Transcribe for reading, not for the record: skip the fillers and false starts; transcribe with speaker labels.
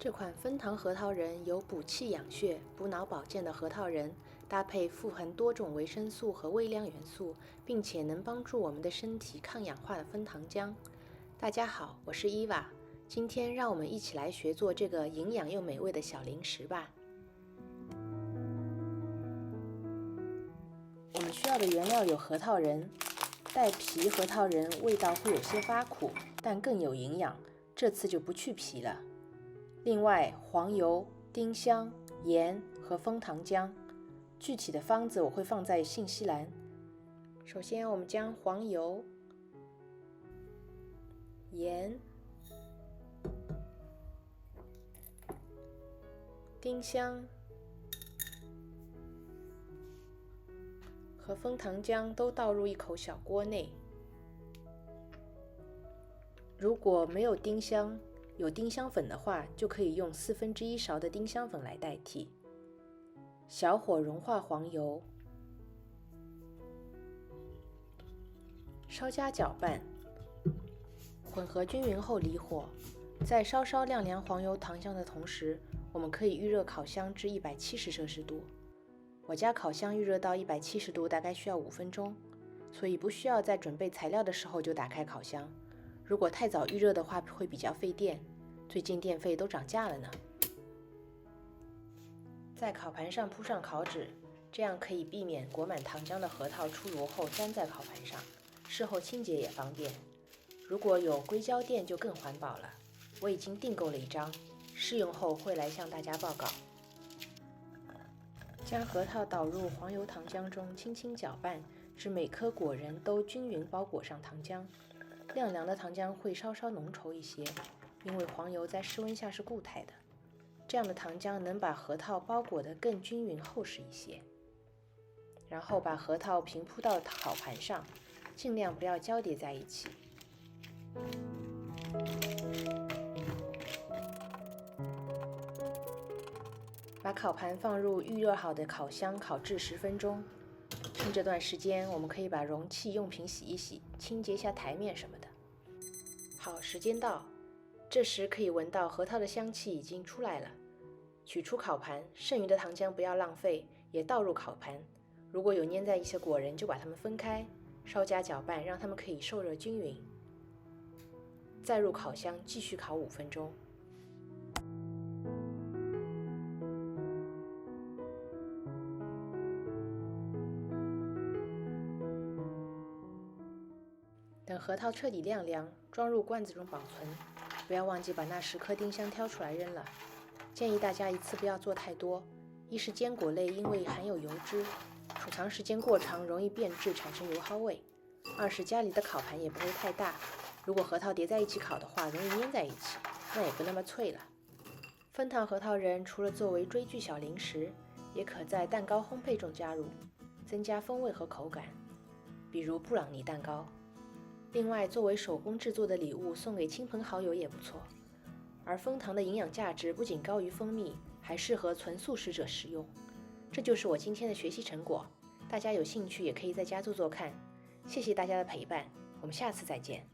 Speaker 1: 这款枫糖核桃仁有补气养血、补脑保健的核桃仁，搭配富含多种维生素和微量元素，并且能帮助我们的身体抗氧化的枫糖浆。大家好，我是伊娃，今天让我们一起来学做这个营养又美味的小零食吧。我们需要的原料有核桃仁，带皮核桃仁味道会有些发苦，但更有营养，这次就不去皮了。另外，黄油、丁香、盐和枫糖浆，具体的方子我会放在信息栏。首先，我们将黄油、盐、丁香和枫糖浆都倒入一口小锅内。如果没有丁香，有丁香粉的话，就可以用1/4勺的丁香粉来代替。小火融化黄油，稍加搅拌，混合均匀后离火。在稍稍晾凉黄油糖浆的同时，我们可以预热烤箱至170摄氏度。我家烤箱预热到170度大概需要5分钟，所以不需要在准备材料的时候就打开烤箱。如果太早预热的话会比较费电，最近电费都涨价了呢。在烤盘上铺上烤纸，这样可以避免裹满糖浆的核桃出炉后粘在烤盘上，事后清洁也方便。如果有硅胶垫就更环保了，我已经订购了一张，试用后会来向大家报告。将核桃倒入黄油糖浆中，轻轻搅拌，使每颗果仁都均匀包裹上糖浆。晾凉的糖浆会稍稍浓稠一些，因为黄油在室温下是固态的。这样的糖浆能把核桃包裹得更均匀厚实一些。然后把核桃平铺到烤盘上，尽量不要交叠在一起。把烤盘放入预热好的烤箱烤制10分钟。趁这段时间，我们可以把容器用品洗一洗，清洁一下台面什么的。好，时间到，这时可以闻到核桃的香气已经出来了。取出烤盘，剩余的糖浆不要浪费，也倒入烤盘。如果有粘在一起的果仁，就把它们分开，稍加搅拌，让它们可以受热均匀。再入烤箱继续烤5分钟。等核桃彻底晾凉，装入罐子中保存。不要忘记把那10颗丁香挑出来扔了。建议大家一次不要做太多，一是坚果类因为含有油脂，储藏时间过长容易变质产生油耗味；二是家里的烤盘也不会太大，如果核桃叠在一起烤的话，容易粘在一起，那也不那么脆了。枫糖核桃仁除了作为追剧小零食，也可在蛋糕烘焙中加入，增加风味和口感，比如布朗尼蛋糕。另外，作为手工制作的礼物送给亲朋好友也不错。而枫糖的营养价值不仅高于蜂蜜，还适合纯素食者食用。这就是我今天的学习成果，大家有兴趣也可以在家做做看。谢谢大家的陪伴，我们下次再见。